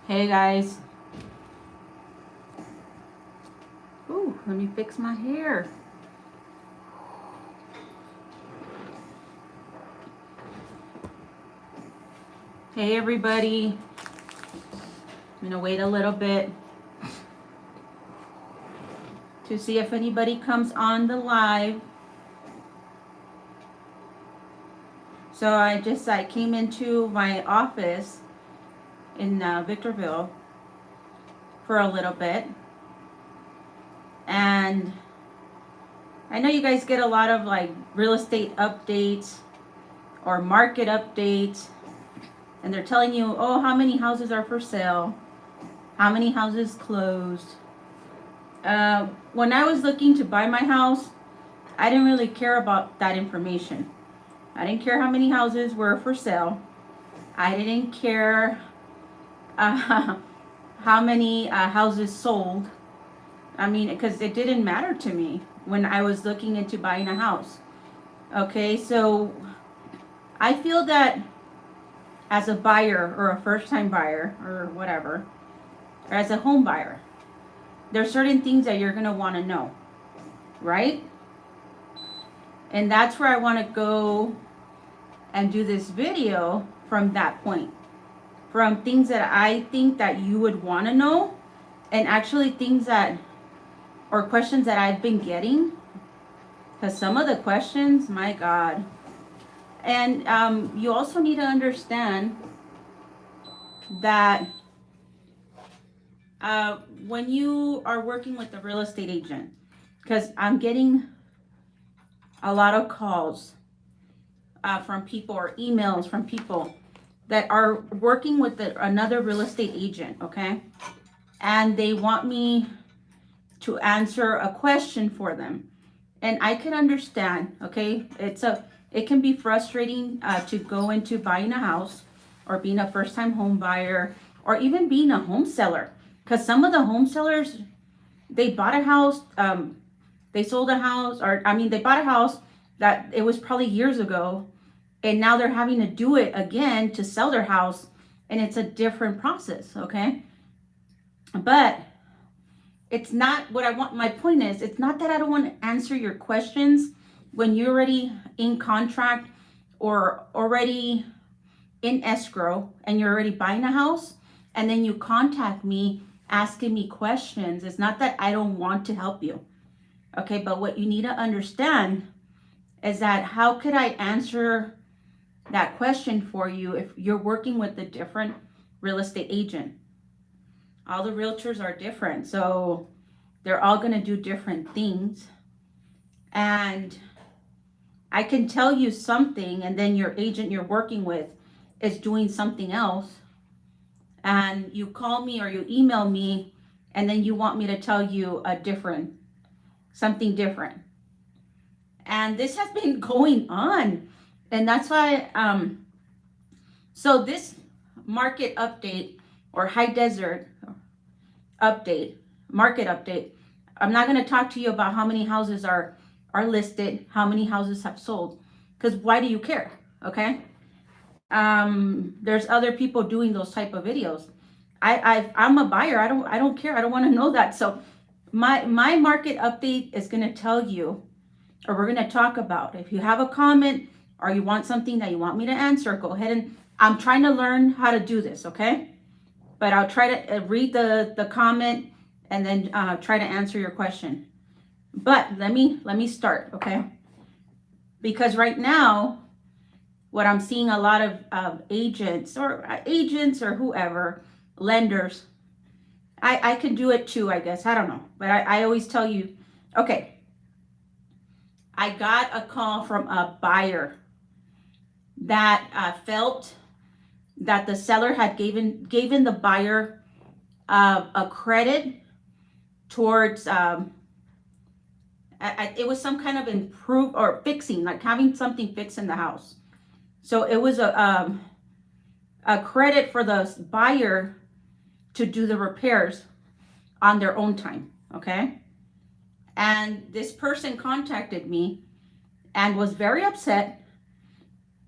Hey guys. Ooh, let me fix my hair. Hey everybody. I'm gonna wait a little bit to see if anybody comes on the live. So I came into my office in Victorville for a little bit. And I know you guys get a lot of like real estate updates or market updates. And they're telling you, oh, how many houses are for sale? How many houses closed? When I was looking to buy my house, I didn't really care about that information. I didn't care how many houses were for sale. I didn't care how many houses sold. I mean, because it didn't matter to me when I was looking into buying a house. Okay, so I feel that as a buyer or a first-time buyer or whatever, or as a home buyer, there's certain things that you're going to want to know, right? And that's where I want to go and do this video from that point. From things that I think that you would want to know, and actually things that, or questions that I've been getting. Because some of the questions, my God. And you also need to understand that when you are working with a real estate agent, because I'm getting a lot of calls from people or emails from people that are working with another real estate agent, okay? And they want me to answer a question for them. And I can understand, okay? It can be frustrating to go into buying a house or being a first-time home buyer or even being a home seller. Because some of the home sellers, they bought a house, they sold a house, they bought a house that it was probably years ago, and now they're having to do it again to sell their house, and it's a different process, okay? But it's not what I want. My point is, it's not that I don't want to answer your questions when you're already in contract or already in escrow and you're already buying a house, and then you contact me asking me questions. It's not that I don't want to help you, okay? But what you need to understand is that how could I answer that question for you if you're working with a different real estate agent? All the realtors are different, so they're all going to do different things. And I can tell you something, and then your agent you're working with is doing something else. And you call me or you email me, and then you want me to tell you something different. And this has been going on. And that's why, so this market update or high desert market update, I'm not going to talk to you about how many houses are listed, how many houses have sold, because why do you care? Okay. There's other people doing those type of videos. I'm a buyer. I don't care. I don't want to know that. So my market update is going to tell you, or we're going to talk about, if you have a comment or you want something that you want me to answer, go ahead. And I'm trying to learn how to do this. Okay. But I'll try to read the comment and then try to answer your question. But let me start, okay? Because right now, what I'm seeing a lot of agents or whoever, lenders, I can do it too, I guess. I don't know. But I always tell you, okay, I got a call from a buyer that felt that the seller had given the buyer a credit towards it was some kind of improve or fixing, like having something fixed in the house. So it was a credit for the buyer to do the repairs on their own time, okay? And this person contacted me and was very upset.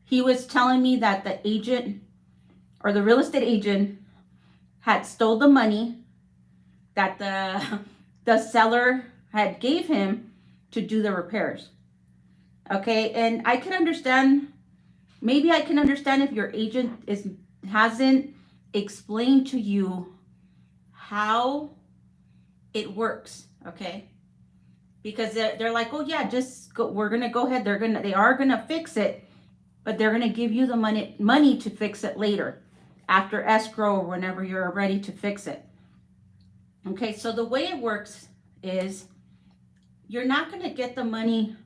He was telling me that the agent or the real estate agent had stole the money that the seller had gave him to do the repairs. Okay, and I can understand, maybe I can understand if your agent hasn't explained to you how it works, okay? Because they're like, oh yeah, just go, we're gonna go ahead, they are gonna fix it, but they're gonna give you the money to fix it later, after escrow or whenever you're ready to fix it. Okay, so the way it works is you're not gonna get the money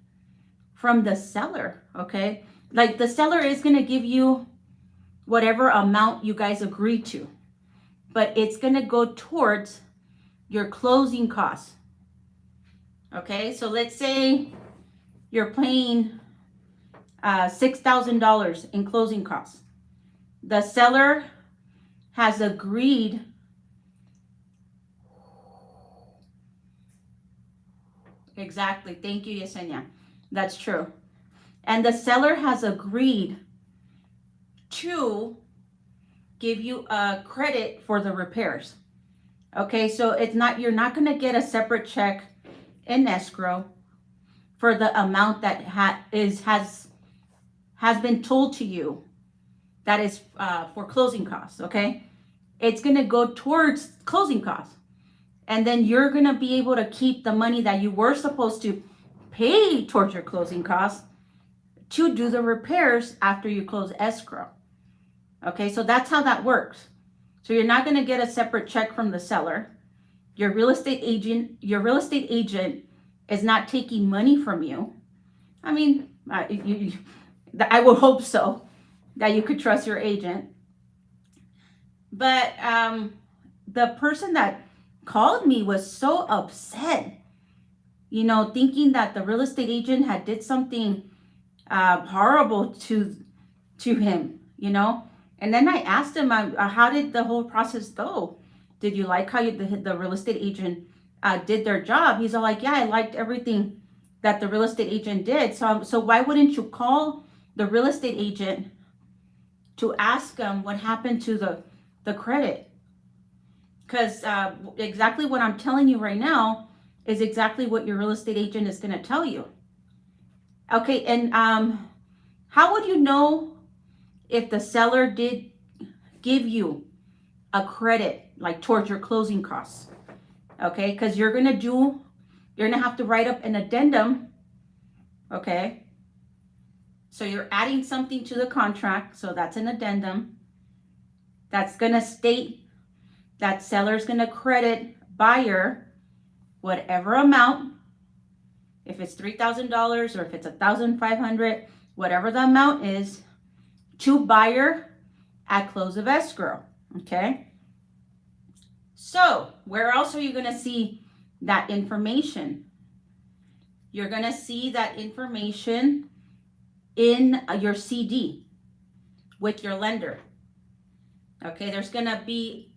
from the seller, okay? Like the seller is gonna give you whatever amount you guys agree to, but it's gonna go towards your closing costs. Okay, so let's say you're paying $6,000 in closing costs. The seller has agreed exactly. Thank you, Yesenia. That's true. And the seller has agreed to give you a credit for the repairs. Okay, so it's not, you're not going to get a separate check in escrow for the amount that has been told to you that is for closing costs. Okay, it's going to go towards closing costs, and then you're going to be able to keep the money that you were supposed to pay towards your closing costs to do the repairs after you close escrow. Okay, so that's how that works. So you're not going to get a separate check from the seller. Your real estate agent is not taking money from you. I mean, I would hope so, that you could trust your agent. But the person that called me was so upset, thinking that the real estate agent had did something horrible to him, And then I asked him, how did the whole process go? Did you like how the real estate agent did their job? He's all like, yeah, I liked everything that the real estate agent did. So why wouldn't you call the real estate agent to ask them what happened to the credit? Because exactly what I'm telling you right now is exactly what your real estate agent is going to tell you. Okay, and how would you know if the seller did give you a credit, like towards your closing costs? Okay, because you're gonna have to write up an addendum. Okay, so you're adding something to the contract, so that's an addendum that's gonna state that seller's gonna credit buyer whatever amount, if it's $3,000 or if it's $1,500, whatever the amount is, to buyer at close of escrow. Okay, so where else are you going to see that information? You're going to see that information in your CD with your lender. Okay, there's going to be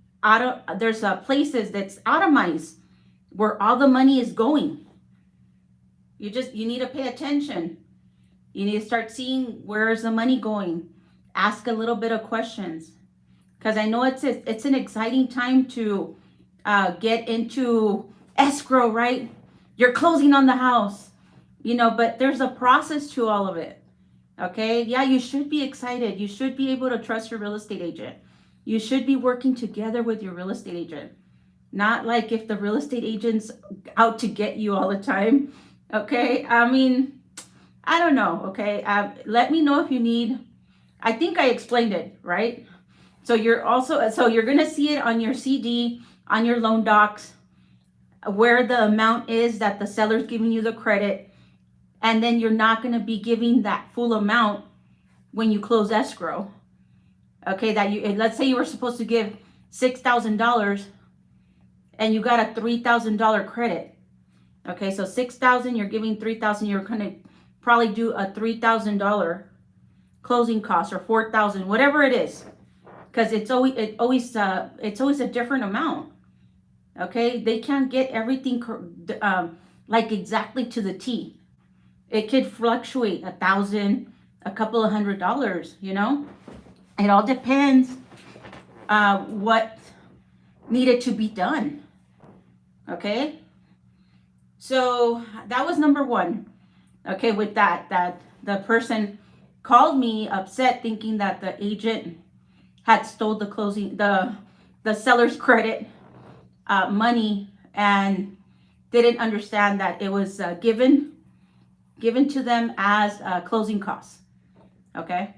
there's places that's itemized where all the money is going. You need to pay attention. You need to start seeing where is the money going. Ask a little bit of questions, because I know it's an exciting time to get into escrow, right? You're closing on the house, but there's a process to all of it. Okay, yeah, you should be excited. You should be able to trust your real estate agent. You should be working together with your real estate agent, not like if the real estate agent's out to get you all the time. Okay, I mean, I don't know. Okay, let me know if you need. I think I explained it, right? So you're going to see it on your CD, on your loan docs, where the amount is that the seller's giving you the credit. And then you're not going to be giving that full amount when you close escrow. Okay, let's say you were supposed to give $6,000 and you got a $3,000 credit. Okay, so $6,000, you're giving $3,000, you're going to probably do a $3,000 closing cost, or $4,000, whatever it is, because it's always a different amount. Okay, they can't get everything like exactly to the T. It could fluctuate $1,000, a couple of $100. It all depends what needed to be done. Okay, so that was number one. Okay, with that the person called me upset, thinking that the agent had stole the seller's credit money, and didn't understand that it was given to them as closing costs. Okay,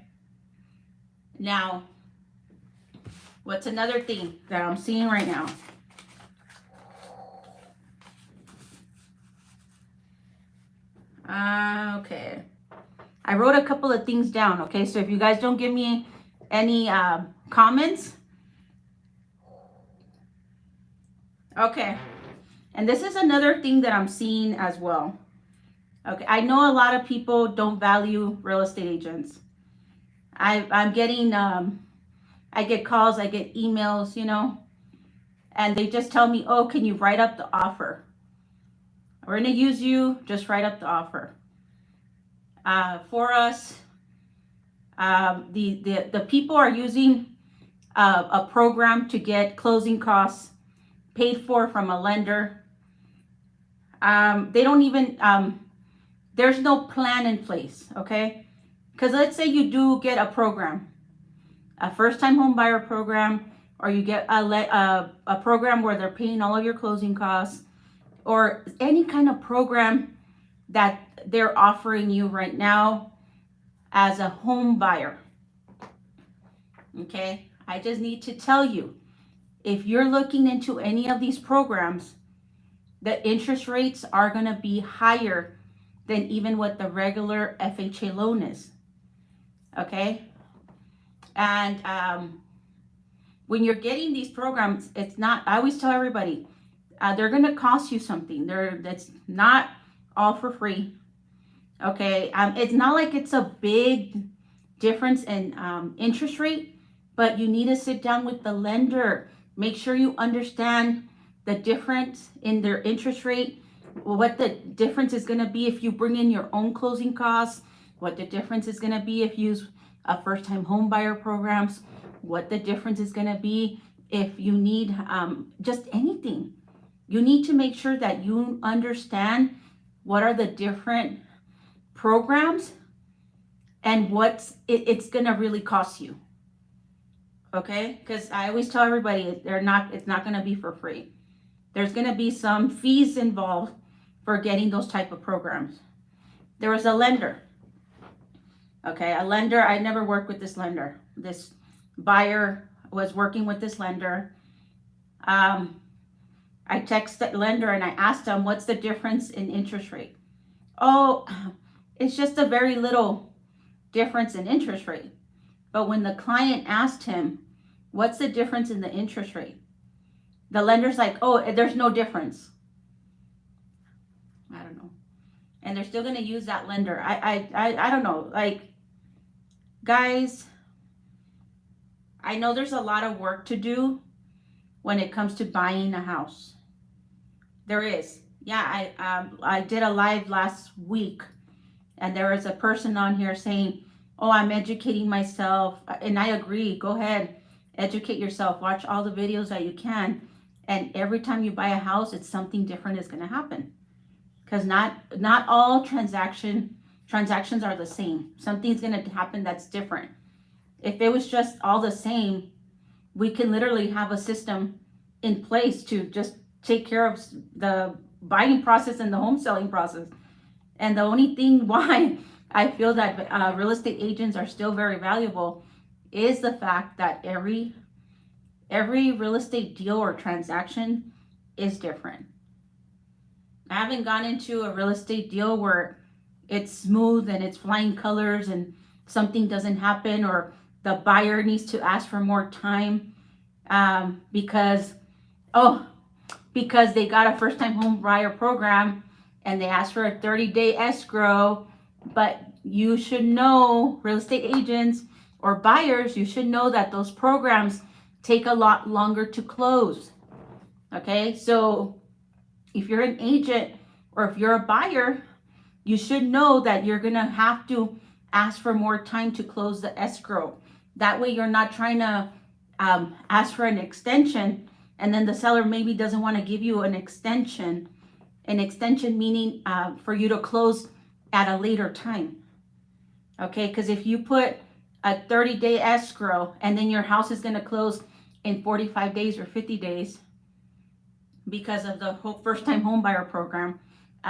now what's another thing that I'm seeing right now? Okay, I wrote a couple of things down. Okay, so if you guys don't give me any comments. Okay, and this is another thing that I'm seeing as well. Okay, I know a lot of people don't value real estate agents. I'm getting I get calls, I get emails, and they just tell me, oh, can you write up the offer? We're gonna use you, just write up the offer. For us, the people are using a program to get closing costs paid for from a lender. They don't even, there's no plan in place, okay? Because let's say you do get a program, a first-time home buyer program, or you get a program where they're paying all of your closing costs, or any kind of program that they're offering you right now as a home buyer. Okay, I just need to tell you, if you're looking into any of these programs, the interest rates are going to be higher than even what the regular FHA loan is. Okay, and when you're getting these programs, it's not, I always tell everybody, they're going to cost you something. That's not all for free. Okay, it's not like it's a big difference in interest rate, but you need to sit down with the lender. Make sure you understand the difference in their interest rate, what the difference is going to be if you bring in your own closing costs, what the difference is going to be if you use a first-time home buyer programs, what the difference is going to be if you need just anything. You need to make sure that you understand what are the different programs and what it's going to really cost you. Okay, because I always tell everybody it's not going to be for free. There's going to be some fees involved for getting those type of programs. There was a lender. Okay, a lender, I never worked with this lender. This buyer was working with this lender. I texted lender and I asked him, what's the difference in interest rate? Oh, it's just a very little difference in interest rate. But when the client asked him, what's the difference in the interest rate? The lender's like, oh, there's no difference. I don't know. And they're still going to use that lender. I don't know. Like, guys, I know there's a lot of work to do when it comes to buying a house. There is. Yeah, I did a live last week, and there was a person on here saying, oh, I'm educating myself. And I agree. Go ahead. Educate yourself. Watch all the videos that you can. And every time you buy a house, it's something different is going to happen. Because not all transactions are the same. Something's going to happen that's different. If it was just all the same, we can literally have a system in place to just take care of the buying process and the home selling process. And the only thing why I feel that real estate agents are still very valuable is the fact that every real estate deal or transaction is different. I haven't gone into a real estate deal where it's smooth and it's flying colors and something doesn't happen, or the buyer needs to ask for more time because they got a first-time home buyer program and they asked for a 30-day escrow. But you should know, real estate agents or buyers, you should know that those programs take a lot longer to close. Okay, so if you're an agent or if you're a buyer, you should know that you're gonna have to ask for more time to close the escrow. That way you're not trying to ask for an extension and then the seller maybe doesn't want to give you an extension. An extension meaning for you to close at a later time. Okay, because if you put a 30-day escrow and then your house is going to close in 45 days or 50 days because of the first-time home buyer program,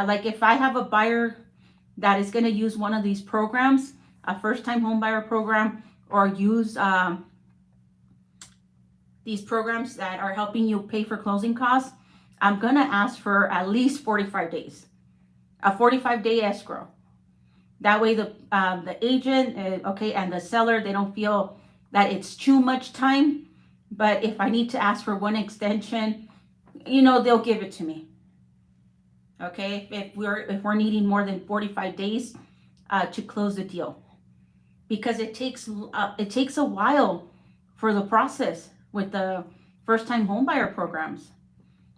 like if I have a buyer that is going to use one of these programs, a first-time home buyer program, or use these programs that are helping you pay for closing costs, I'm going to ask for at least 45 days, a 45-day escrow. That way the agent, okay, and the seller, they don't feel that it's too much time. But if I need to ask for one extension, you know, they'll give it to me. Okay, if we're needing more than 45 days to close the deal, because it takes a while for the process with the first-time homebuyer programs.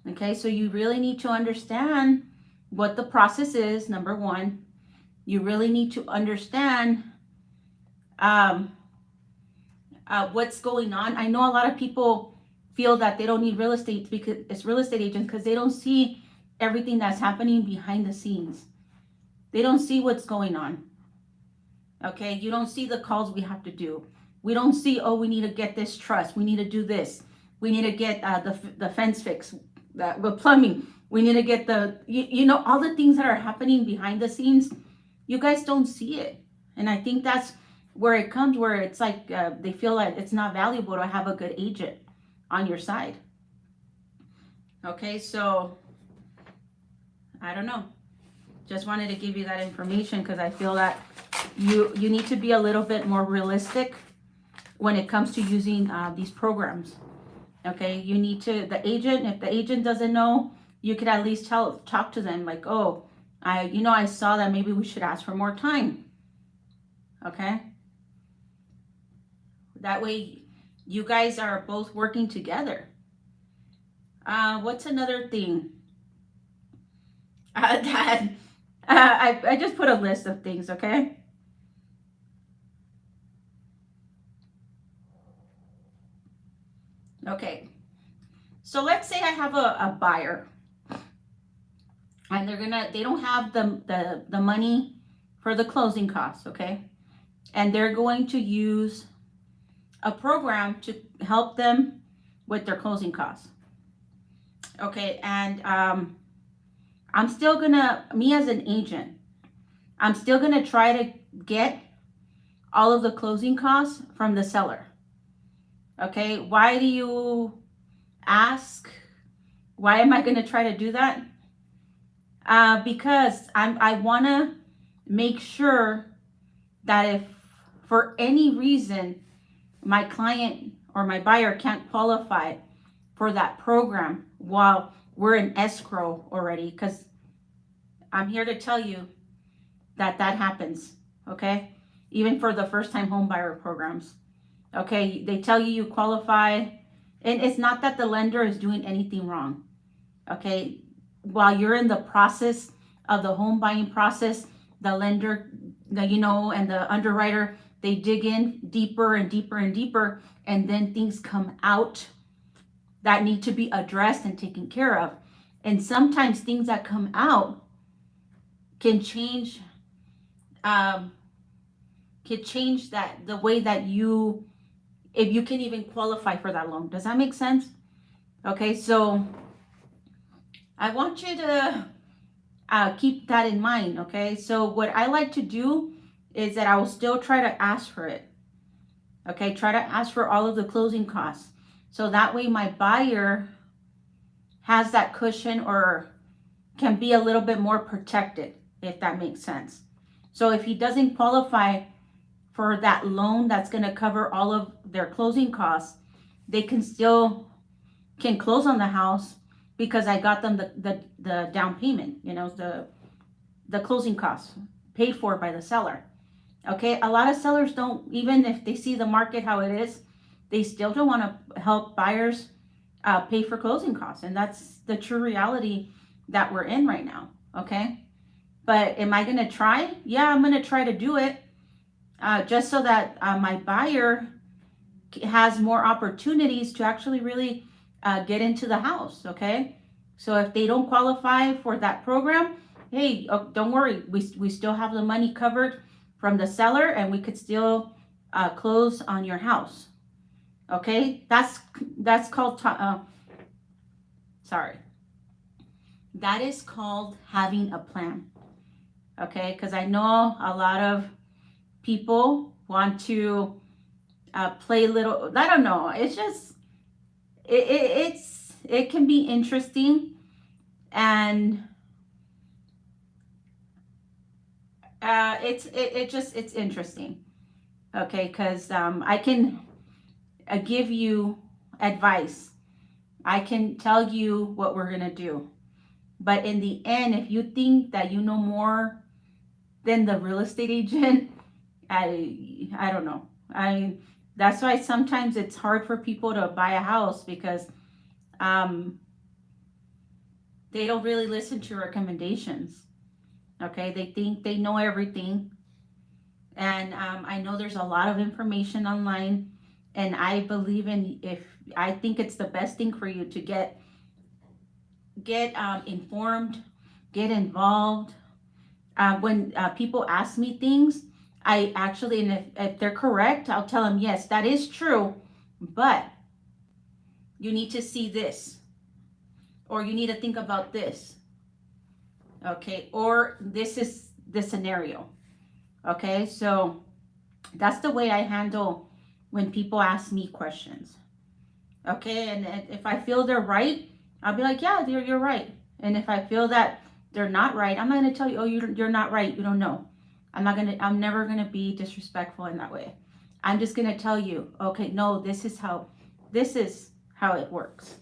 Okay, so you really need to understand what the process is. Number one, you really need to understand what's going on. I know a lot of people feel that they don't need real estate because it's real estate agents, because they don't see everything that's happening behind the scenes. They don't see what's going on. Okay, you don't see the calls we have to do. We don't see, oh, we need to get this truss, we need to do this, we need to get the fence fixed, the plumbing, we need to get the you know, all the things that are happening behind the scenes. You guys don't see it. And I think that's where it comes, where it's like they feel like it's not valuable to have a good agent on your side. Okay, so I don't know. Just wanted to give you that information because I feel that you need to be a little bit more realistic when it comes to using these programs. Okay, you need to, the agent, if the agent doesn't know, you could at least talk to them like, oh, I saw that maybe we should ask for more time. Okay, that way you guys are both working together. What's another thing? I just put a list of things, okay? Okay, so let's say I have a buyer, and they don't have the money for the closing costs, okay? And they're going to use a program to help them with their closing costs. Okay, and I'm still gonna, me as an agent, I'm still gonna try to get all of the closing costs from the seller. Okay, why do you ask? Why am I gonna try to do that? Because I wanna make sure that if for any reason my client or my buyer can't qualify for that program while we're in escrow already, because I'm here to tell you that happens, okay? Even for the first-time home buyer programs, okay? They tell you qualify, and it's not that the lender is doing anything wrong, okay? While you're in the process of the home buying process, the lender, and the underwriter, they dig in deeper and deeper and deeper, and then things come out that need to be addressed and taken care of. And sometimes things that come out can change that the way that if you can even qualify for that loan. Does that make sense? Okay, so I want you to keep that in mind. Okay, so what I like to do is that I will still try to ask for it. Okay, try to ask for all of the closing costs, so that way my buyer has that cushion or can be a little bit more protected, if that makes sense. So if he doesn't qualify for that loan that's going to cover all of their closing costs, they can still close on the house because I got them the down payment, the closing costs paid for by the seller. Okay, a lot of sellers don't, even if they see the market how it is, they still don't want to help buyers pay for closing costs. And that's the true reality that we're in right now. Okay, but am I going to try? Yeah, I'm going to try to do it just so that my buyer has more opportunities to actually really get into the house, okay? So if they don't qualify for that program, hey, don't worry, we still have the money covered from the seller, and we could still close on your house, okay? That's called sorry, that is called having a plan, okay? Because I know a lot of people want to play little, I don't know, it's just it can be interesting, and it's interesting, okay? Because I can give you advice, I can tell you what we're gonna do, but in the end, if you think that you know more than the real estate agent, I don't know. That's why sometimes it's hard for people to buy a house, because they don't really listen to recommendations. Okay, they think they know everything, and I know there's a lot of information online, and I believe in, if I think it's the best thing for you to get informed, get involved. When people ask me things, I actually, and if they're correct, I'll tell them, yes, that is true, but you need to see this, or you need to think about this, okay, or this is the scenario, okay? So that's the way I handle when people ask me questions, okay? And if I feel they're right, I'll be like, yeah, you're right. And if I feel that they're not right, I'm not going to tell you, oh, you're not right, you don't know. I'm never going to be disrespectful in that way. I'm just going to tell you, okay, no, this is how it works,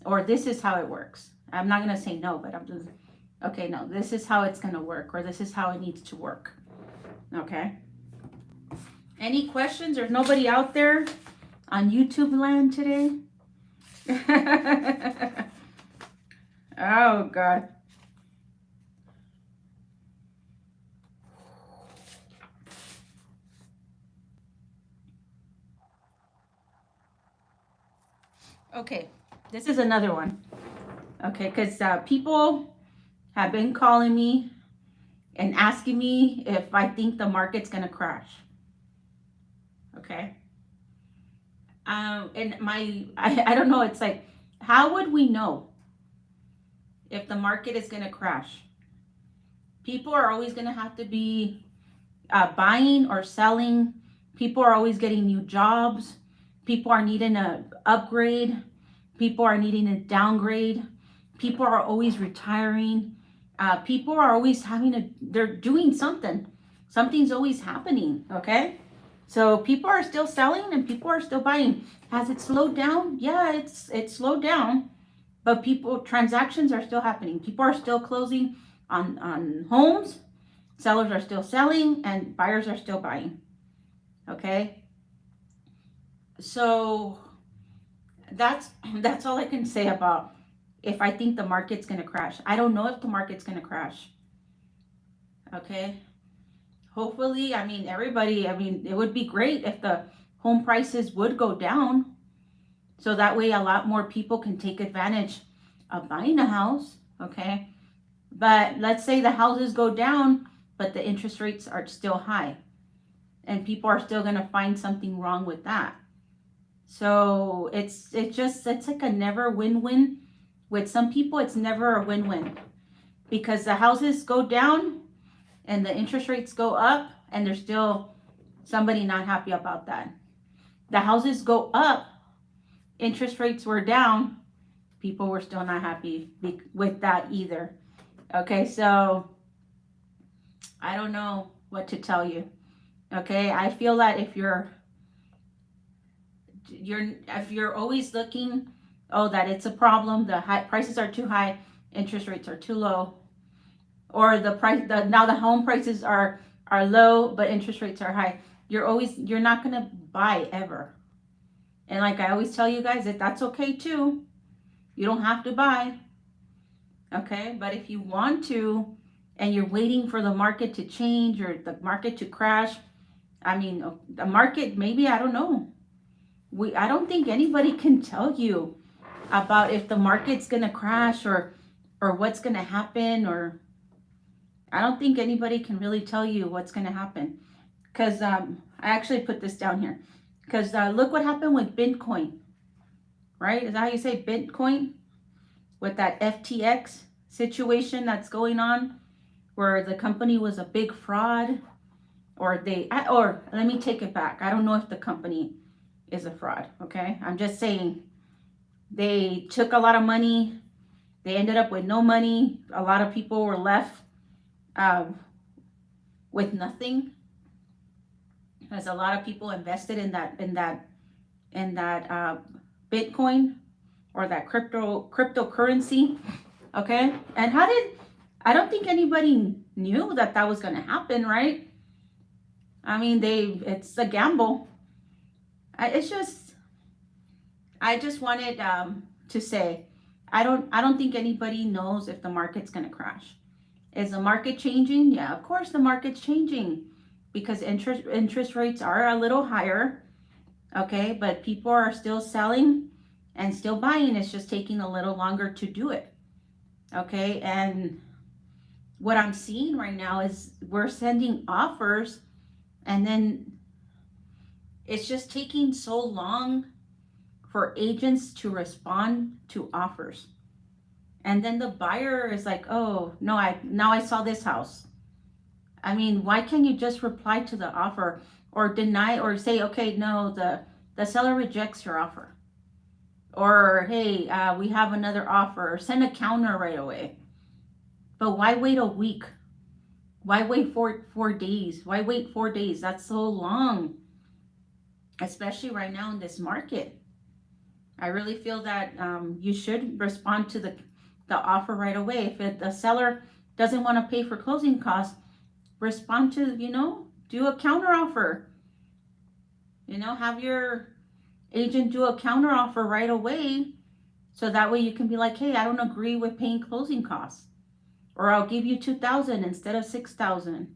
or this is how it works. I'm not going to say no, but I'm just, okay, no, this is how it's going to work, or this is how it needs to work, okay? Any questions? There's nobody out there on YouTube land today? Oh, God. Okay, this is another one. Okay, because people have been calling me and asking me if I think the market's going to crash. Okay. And I don't know, it's like, how would we know if the market is going to crash? People are always going to have to be buying or selling. People are always getting new jobs. People are needing to upgrade. People are needing to downgrade. People are always retiring. People are always they're doing something. Something's always happening, okay? So people are still selling and people are still buying. Has it slowed down? Yeah, it's slowed down, but transactions are still happening. People are still closing on homes. Sellers are still selling and buyers are still buying, okay? So that's all I can say about if I think the market's going to crash. I don't know if the market's going to crash, okay? Hopefully, it would be great if the home prices would go down, so that way a lot more people can take advantage of buying a house, okay? But let's say the houses go down, but the interest rates are still high, and people are still going to find something wrong with that. So it's like a never win-win. With some people, it's never a win-win, because the houses go down and the interest rates go up, and there's still somebody not happy about that. The houses go up, interest rates were down, people were still not happy with that either. Okay, so I don't know what to tell you. Okay, I feel that if you're always looking, oh, that it's a problem, the prices are too high, interest rates are too low, or now the home prices are low but interest rates are high, you're not going to buy ever. And like I always tell you guys, that's okay too. You don't have to buy, okay? But if you want to, and you're waiting for the market to change or the market to crash, the market, maybe, I don't know. I don't think anybody can tell you about if the market's gonna crash or what's gonna happen, or I don't think anybody can really tell you what's gonna happen. Because I actually put this down here. Because look what happened with Bitcoin, right? Is that how you say Bitcoin? With that FTX situation that's going on, where the company was a big fraud, or let me take it back. I don't know if the company is a fraud, okay? I'm just saying they took a lot of money. They ended up with no money. A lot of people were left with nothing, as a lot of people invested in that Bitcoin, or that cryptocurrency, okay? And I don't think anybody knew that was going to happen, right? I mean, it's a gamble. I just wanted to say, I don't think anybody knows if the market's going to crash. Is the market changing? Yeah, of course the market's changing, because interest rates are a little higher, okay? But people are still selling and still buying. It's just taking a little longer to do it, okay? And what I'm seeing right now is we're sending offers, and then it's just taking so long for agents to respond to offers. And then the buyer is like, oh, no, now I saw this house. I mean, why can't you just reply to the offer, or deny, or say, okay, no, the seller rejects your offer. Or, hey, we have another offer, or send a counter right away. But why wait a week? Why wait 4 days? Why wait 4 days? That's so long, especially right now in this market. I really feel that you should respond to the offer right away. If the seller doesn't want to pay for closing costs, respond to, do a counter offer. Have your agent do a counter offer right away, so that way you can be like, hey, I don't agree with paying closing costs, or I'll give you $2,000 instead of $6,000.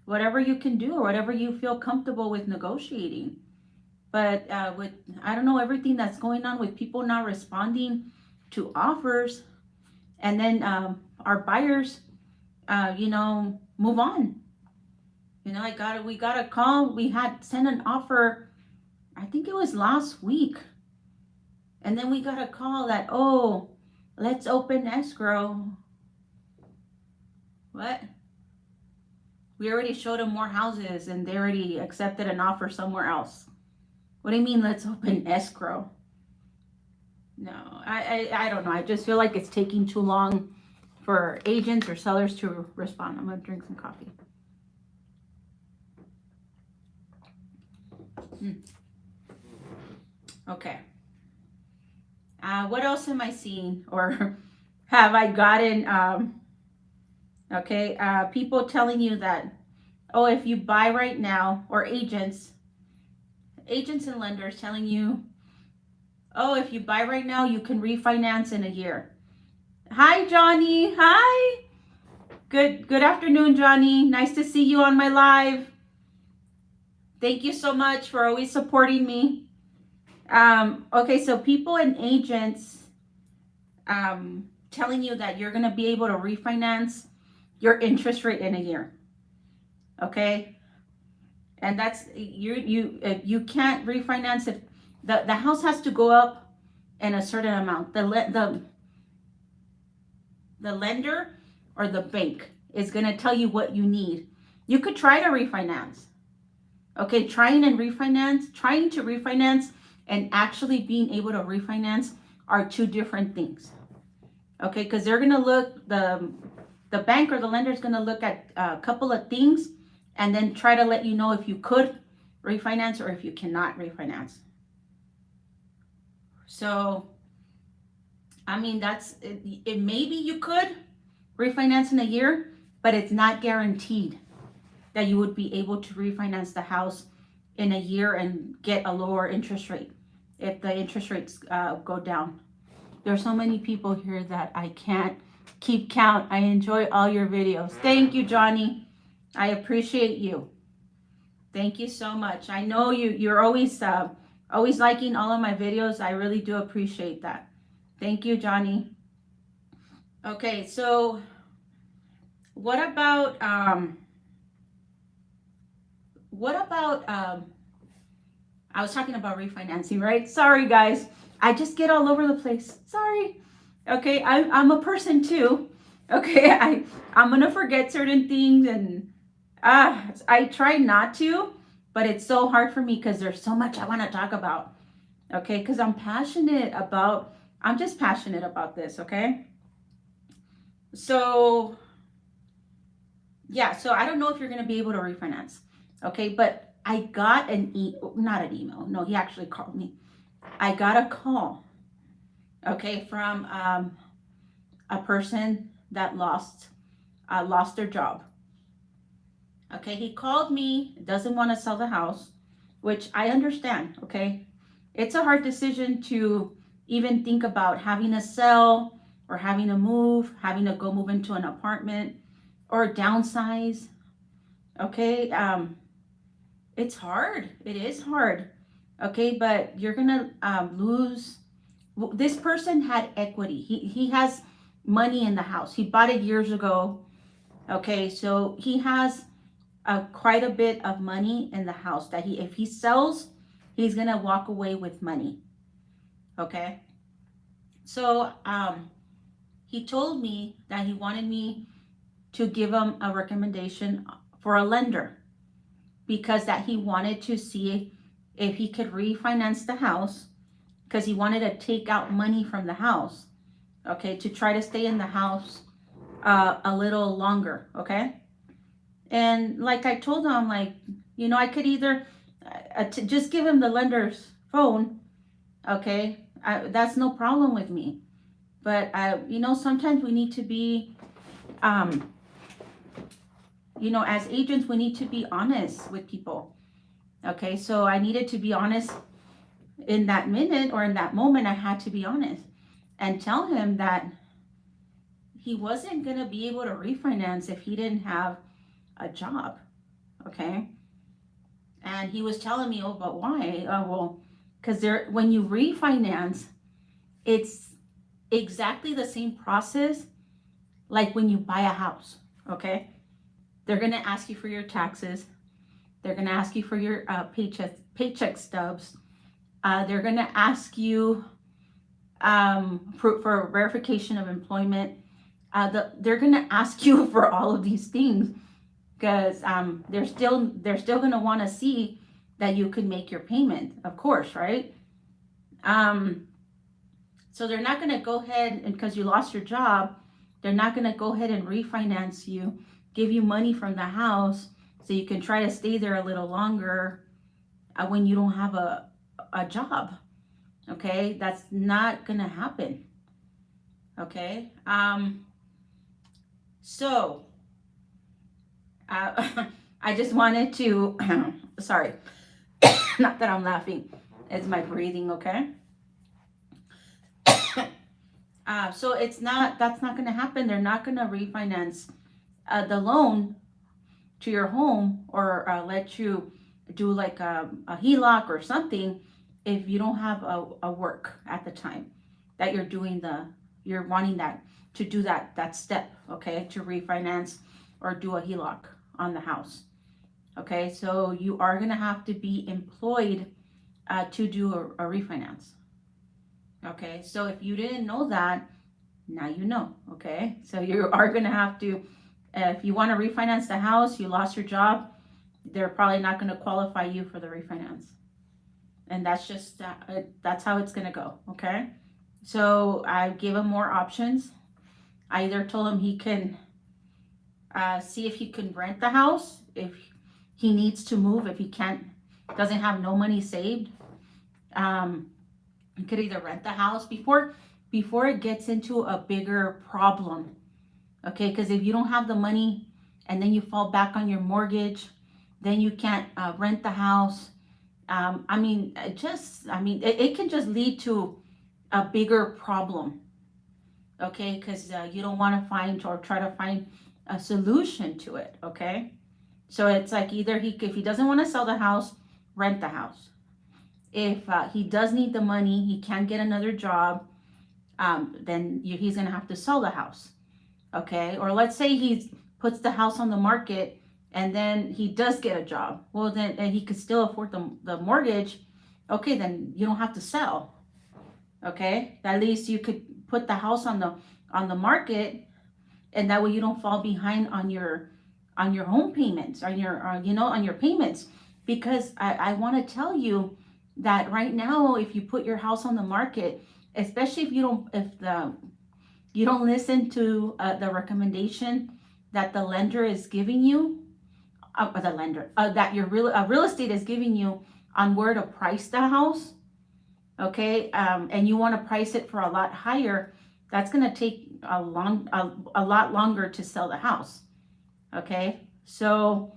Whatever you can do, or whatever you feel comfortable with negotiating. But with, I don't know, everything that's going on with people not responding to offers, and then our buyers, move on. We got a call. We had sent an offer, I think it was last week. And then we got a call that, oh, let's open escrow. What? We already showed them more houses, and they already accepted an offer somewhere else. What do you mean, let's open escrow? No, I don't know. I just feel like it's taking too long for agents or sellers to respond. I'm going to drink some coffee. Okay. What else am I seeing, or have I gotten? People telling you that, oh, if you buy right now, or agents and lenders telling you, oh, if you buy right now, you can refinance in a year. Hi, Johnny. Hi. Good afternoon, Johnny. Nice to see you on my live. Thank you so much for always supporting me. Okay, so people and agents telling you that you're going to be able to refinance your interest rate in a year. Okay? And that's, you can't refinance if the house has to go up in a certain amount. The lender or the bank is going to tell you what you need. You could try to refinance. Okay, trying to refinance and actually being able to refinance are two different things. Okay, because they're going to look, the bank or the lender is going to look at a couple of things, and then try to let you know if you could refinance or if you cannot refinance. So, I mean, it maybe you could refinance in a year, but it's not guaranteed that you would be able to refinance the house in a year and get a lower interest rate if the interest rates go down. There's so many people here that I can't keep count. I enjoy all your videos. Thank you, Johnny. I appreciate you. Thank you so much. I know you're always liking all of my videos. I really do appreciate that. Thank you, Johnny. Okay, so what about what about I was talking about refinancing, right? Sorry guys. I just get all over the place. Sorry. Okay, I'm a person too. Okay, I'm gonna forget certain things, and I try not to, but it's so hard for me because there's so much I want to talk about. Okay, because I'm just passionate about this. Okay, so yeah, so I don't know if you're gonna be able to refinance. Okay, but I got not an email. No, he actually called me. I got a call. Okay, from a person that lost their job. Okay, he called me, doesn't want to sell the house, which I understand. Okay, it's a hard decision to even think about having to sell or having to move, having to go move into an apartment or downsize. Okay, it's hard. It is hard. Okay, but you're gonna lose. This person had equity. He has money in the house. He bought it years ago. Okay, so he has quite a bit of money in the house that if he sells, he's gonna walk away with money. Okay, so he told me that he wanted me to give him a recommendation for a lender because that he wanted to see if he could refinance the house because he wanted to take out money from the house, okay, to try to stay in the house a little longer, okay? And like I told him, I'm like, I could either just give him the lender's phone, okay? That's no problem with me. But, sometimes we need to be, as agents, we need to be honest with people, okay? So I needed to be honest in that minute or in that moment. I had to be honest and tell him that he wasn't going to be able to refinance if he didn't have a job, okay? And he was telling me, oh, but why? Well, because when you refinance, it's exactly the same process like when you buy a house, okay? They're going to ask you for your taxes. They're going to ask you for your paycheck stubs. They're going to ask you for verification of employment. They're going to ask you for all of these things because they're still going to want to see that you can make your payment, of course, right? So they're not going to go ahead and because you lost your job, they're not going to go ahead and refinance you, give you money from the house so you can try to stay there a little longer when you don't have a job. Okay, that's not going to happen. Okay, so I just wanted to, sorry, not that I'm laughing, it's my breathing, okay? So that's not going to happen. They're not going to refinance the loan to your home or let you do like a HELOC or something if you don't have a work at the time that you're wanting that to do that step, okay, to refinance or do a HELOC on the house. Okay, so you are going to have to be employed to do a refinance. Okay, so if you didn't know that, now you know. Okay, so you are going to have to, if you want to refinance the house, you lost your job, they're probably not going to qualify you for the refinance. And that's just, that's how it's going to go. Okay, so I gave him more options. I either told him he can see if he can rent the house, if he needs to move, if he doesn't have no money saved. You could either rent the house before it gets into a bigger problem. Okay, because if you don't have the money and then you fall back on your mortgage, then you can't rent the house. It can just lead to a bigger problem. Okay, because you don't want to find or try to find a solution to it. Okay, so it's like either if he doesn't want to sell the house, rent the house. If he does need the money, he can't get another job, then he's going to have to sell the house. Okay. Or let's say he puts the house on the market and then he does get a job. Well, then and he could still afford the mortgage. Okay. Then you don't have to sell. Okay. At least you could put the house on the market, and that way you don't fall behind on your home payments, on your on your payments. Because I want to tell you that right now, if you put your house on the market, especially if you don't listen to the recommendation that the lender is giving you, that your real estate is giving you on where to price the house, okay, and you want to price it for a lot higher, that's going to take a lot longer to sell the house. Okay, so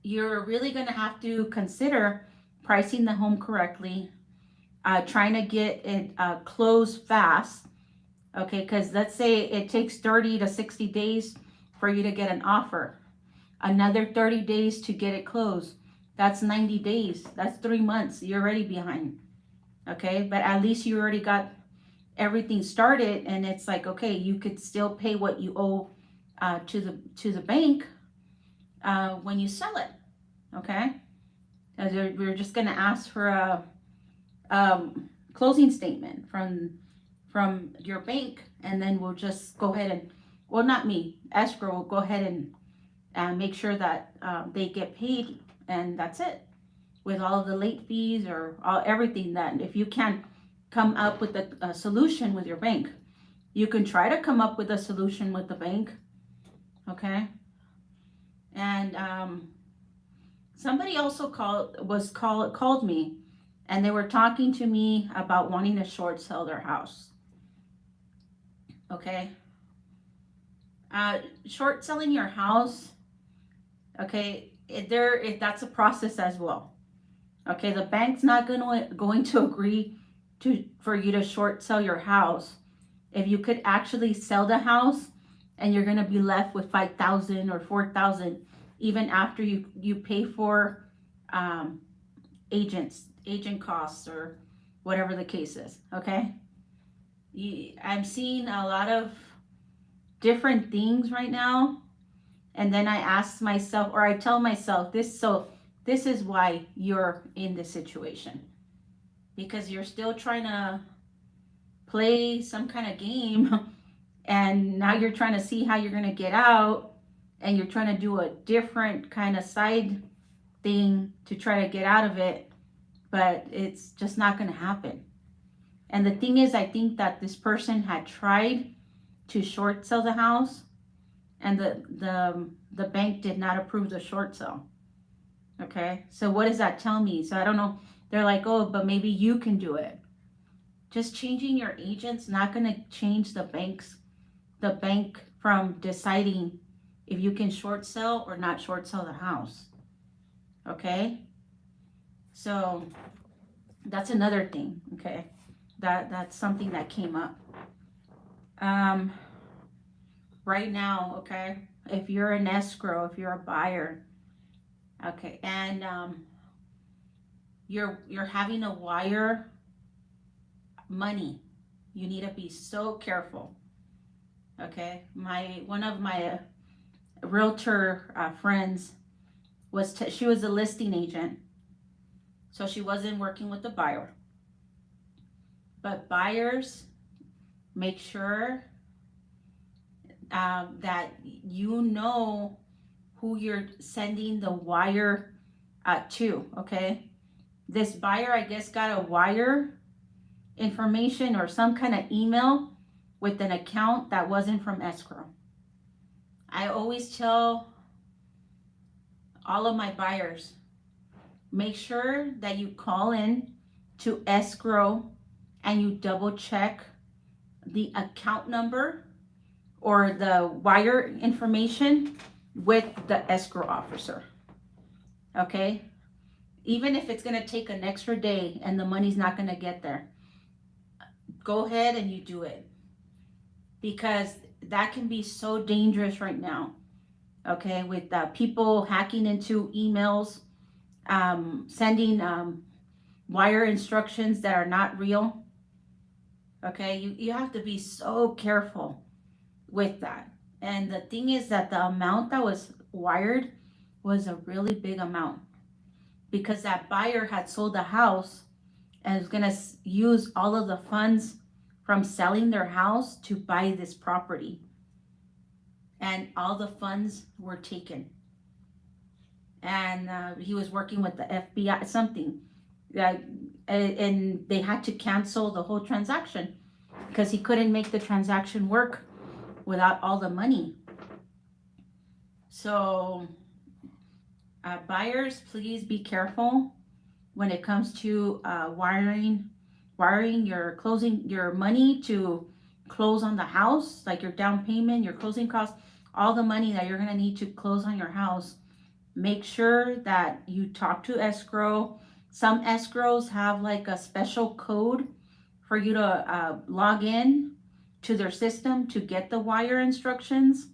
you're really going to have to consider pricing the home correctly, trying to get it closed fast. Okay, because let's say it takes 30 to 60 days for you to get an offer, another 30 days to get it closed. That's 90 days. That's 3 months. You're already behind. Okay, but at least you already got everything started, and it's like, okay, you could still pay what you owe to the bank when you sell it. Okay, we're just gonna ask for a closing statement from your bank, and then we'll just go ahead and, well, not me, escrow will go ahead and make sure that they get paid, and that's it, with all of the late fees or everything. That if you can't come up with a solution with your bank, you can try to come up with a solution with the bank. Okay. And somebody also called me, and they were talking to me about wanting to short sell their house. Okay. Short selling your house, okay, if that's a process as well. Okay, the bank's not going to agree for you to short sell your house if you could actually sell the house and you're going to be left with $5,000 or $4,000 even after you pay for agent costs or whatever the case is. Okay, I'm seeing a lot of different things right now, and then I ask myself, or I tell myself this is why you're in this situation, because you're still trying to play some kind of game, and now you're trying to see how you're going to get out, and you're trying to do a different kind of side thing to try to get out of it, but it's just not going to happen. And the thing is, I think that this person had tried to short sell the house, and the bank did not approve the short sell. Okay, so what does that tell me? So I don't know. They're like, oh, but maybe you can do it. Just changing your agent's not going to change the bank from deciding if you can short sell or not short sell the house. Okay, so that's another thing. Okay, that's something that came up. Right now, okay, if you're an escrow, if you're a buyer, okay, and you're having to wire money, you need to be so careful. Okay, one of my realtor friends she was a listing agent, so she wasn't working with the buyer. But buyers, make sure that you know who you're sending the wire to. Okay, this buyer, I guess, got a wire information or some kind of email with an account that wasn't from escrow. I always tell all of my buyers, make sure that you call in to escrow and you double check the account number or the wire information with the escrow officer. Okay, even if it's going to take an extra day and the money's not going to get there, go ahead and you do it, because that can be so dangerous right now. Okay, with people hacking into emails, sending wire instructions that are not real. Okay, you have to be so careful with that. And the thing is that the amount that was wired was a really big amount because that buyer had sold the house and was going to use all of the funds from selling their house to buy this property. And all the funds were taken. And he was working with the FBI, something. Uh, and they had to cancel the whole transaction because he couldn't make the transaction work without all the money. So, buyers, please be careful when it comes to wiring your money to close on the house, like your down payment, your closing costs, all the money that you're gonna need to close on your house. Make sure that you talk to escrow. Some escrows have like a special code for you to log in to their system to get the wire instructions.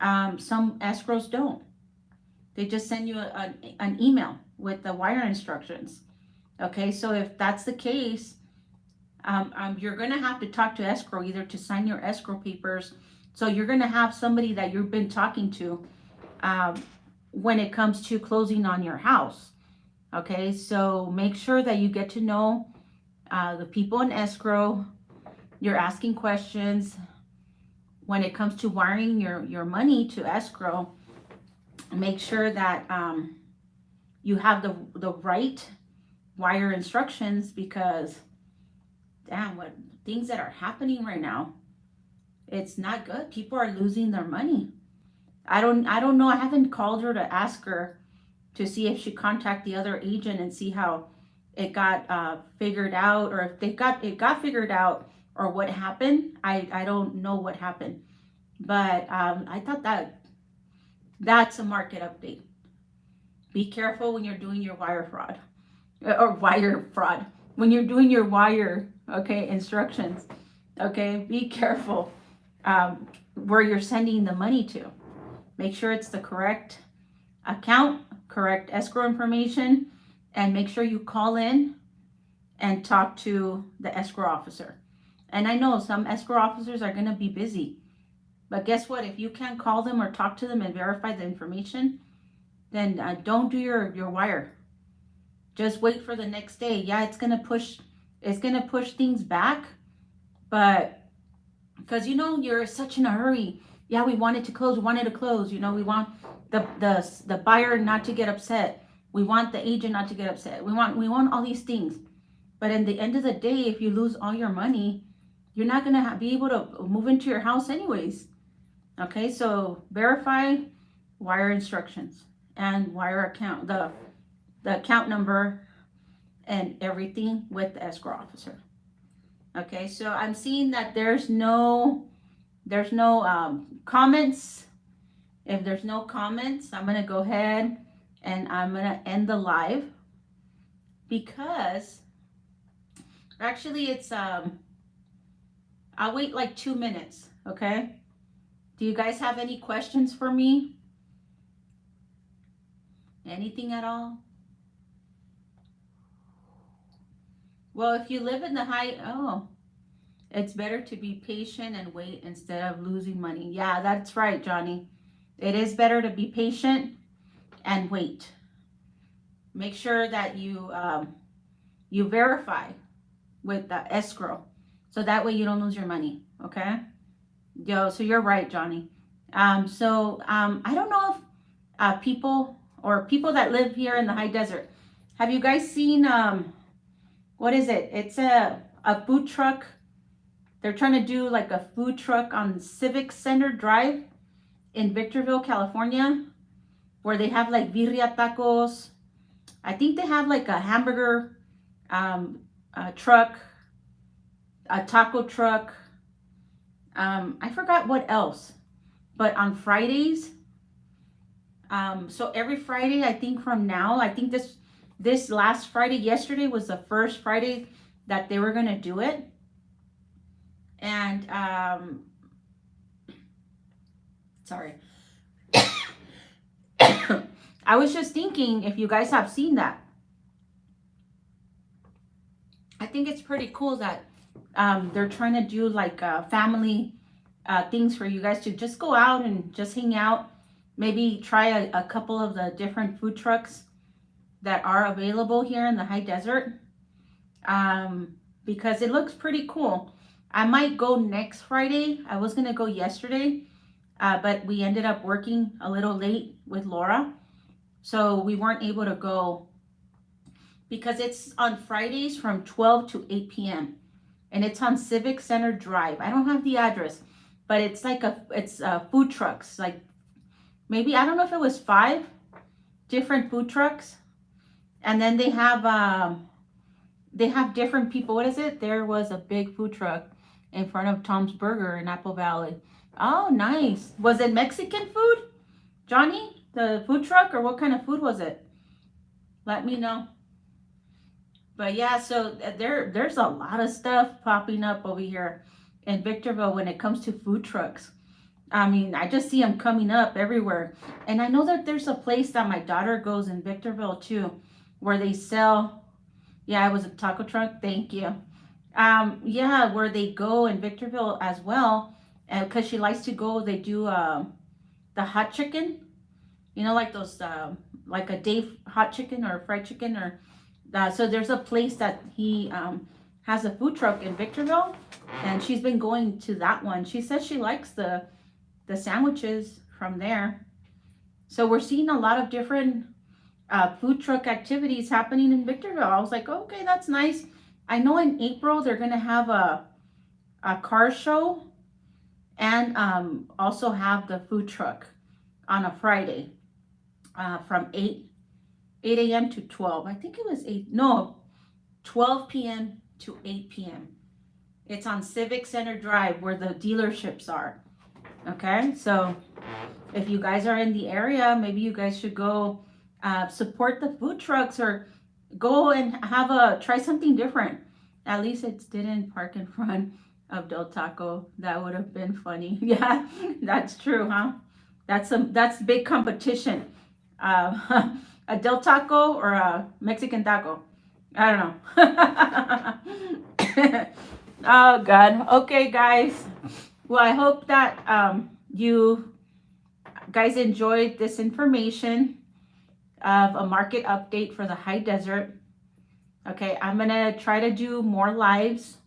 Some escrows don't. They just send you an email with the wire instructions. Okay, so if that's the case, you're going to have to talk to escrow either to sign your escrow papers. So you're going to have somebody that you've been talking to when it comes to closing on your house. Okay, so make sure that you get to know the people in escrow. You're asking questions when it comes to wiring your money to escrow. Make sure that you have the right wire instructions because damn, what things that are happening right now, it's not good. People are losing their money. I don't know. I haven't called her to ask her to see if she contact the other agent and see how it got figured out, or if it got figured out, or what happened. I don't know what happened, but I thought that's a market update. Be careful when you're doing your wire fraud or wire fraud. When you're doing your wire, okay, instructions, okay, be careful where you're sending the money to. Make sure it's the correct account, correct escrow information, and make sure you call in and talk to the escrow officer. And I know some escrow officers are going to be busy, but guess what? If you can't call them or talk to them and verify the information, then don't do your wire. Just wait for the next day. Yeah, it's gonna push things back, but because you're such in a hurry. Yeah, we wanted to close. We wanted to close. We want the buyer not to get upset. We want the agent not to get upset. We want all these things. But in the end of the day, if you lose all your money, you're not gonna be able to move into your house anyways. Okay, so verify wire instructions and wire account, the account number and everything with the escrow officer. Okay, so I'm seeing that there's no comments. If there's no comments, I'm gonna go ahead and I'm gonna end the live because actually it's I'll wait like 2 minutes. Okay, do you guys have any questions for me? Anything at all? Well, if you live in the it's better to be patient and wait instead of losing money. Yeah, that's right, Johnny. It is better to be patient and wait. Make sure that you verify with the escrow, so that way you don't lose your money. Okay. So you're right, Johnny. I don't know if people that live here in the high desert, have you guys seen what is it? It's a food truck. They're trying to do like a food truck on Civic Center Drive in Victorville, California, where they have like birria tacos. I think they have like a hamburger truck, a taco truck. I forgot what else. But on Fridays, so every Friday, I think from now, I think this last Friday, yesterday was the first Friday that they were going to do it. And, sorry. I was just thinking if you guys have seen that. I think it's pretty cool that They're trying to do like family things for you guys to just go out and just hang out. Maybe try a couple of the different food trucks that are available here in the high desert, because it looks pretty cool. I might go next Friday. I was going to go yesterday, but we ended up working a little late with Laura. So we weren't able to go because it's on Fridays from 12 to 8 p.m. and it's on Civic Center Drive. I don't have the address, but it's like it's food trucks. Like maybe, I don't know if it was 5 different food trucks. And then they have different people. What is it? There was a big food truck in front of Tom's Burger in Apple Valley. Oh, nice. Was it Mexican food, Johnny? The food truck, or what kind of food was it? Let me know. But yeah, so there's a lot of stuff popping up over here in Victorville when it comes to food trucks. I mean, I just see them coming up everywhere. And I know that there's a place that my daughter goes in Victorville too, where they sell, yeah, it was a taco truck, thank you. Yeah, where they go in Victorville as well, because she likes to go, they do the hot chicken, you know, like those, like a Dave hot chicken or fried chicken, or so there's a place that he has a food truck in Victorville, and she's been going to that one. She says she likes the sandwiches from there. So we're seeing a lot of different food truck activities happening in Victorville. I was like, okay, that's nice. I know in April they're gonna have a car show, and also have the food truck on a Friday from 8 a.m. to 12. I think it was 12 p.m. to 8 p.m. It's on Civic Center Drive where the dealerships are. Okay, so if you guys are in the area, maybe you guys should go support the food trucks, or go and try something different. At least it didn't park in front of Del Taco. That would have been funny. Yeah, that's true, huh? That's big competition. A Del Taco or a Mexican taco. I don't know. Oh God. Okay, guys. Well, I hope that you guys enjoyed this information of a market update for the high desert. Okay, I'm gonna try to do more lives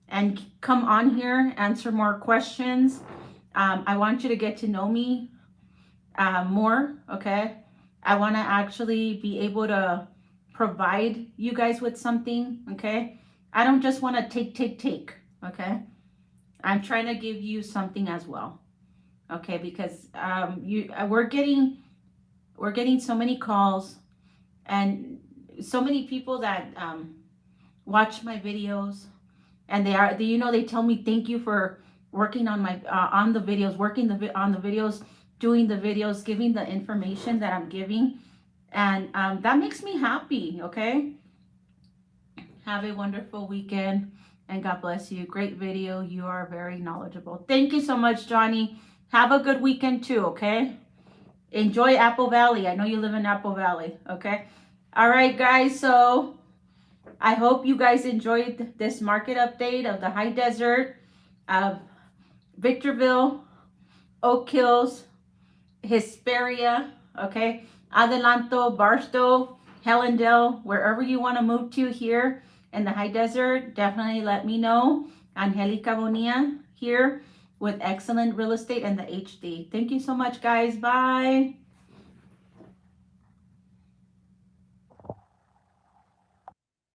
and come on here, answer more questions. I want you to get to know me more, okay? I want to actually be able to provide you guys with something, okay? I don't just want to take, okay? I'm trying to give you something as well, okay? Because we're getting so many calls and so many people that watch my videos, and they tell me thank you for working on my on the videos, on the videos, doing the videos, giving the information that I'm giving, and that makes me happy. Okay, have a wonderful weekend, and God bless you. Great video. You are very knowledgeable. Thank you so much, Johnny. Have a good weekend too. Okay, enjoy Apple Valley. I know you live in Apple Valley. Okay, all right, guys. So I hope you guys enjoyed this market update of the high desert of Victorville, Oak Hills, Hesperia, okay, Adelanto, Barstow, Helendale, wherever you want to move to here in the high desert, definitely let me know. Angelica Bonilla here with Excellent Real Estate and the HD. Thank you so much, guys. Bye.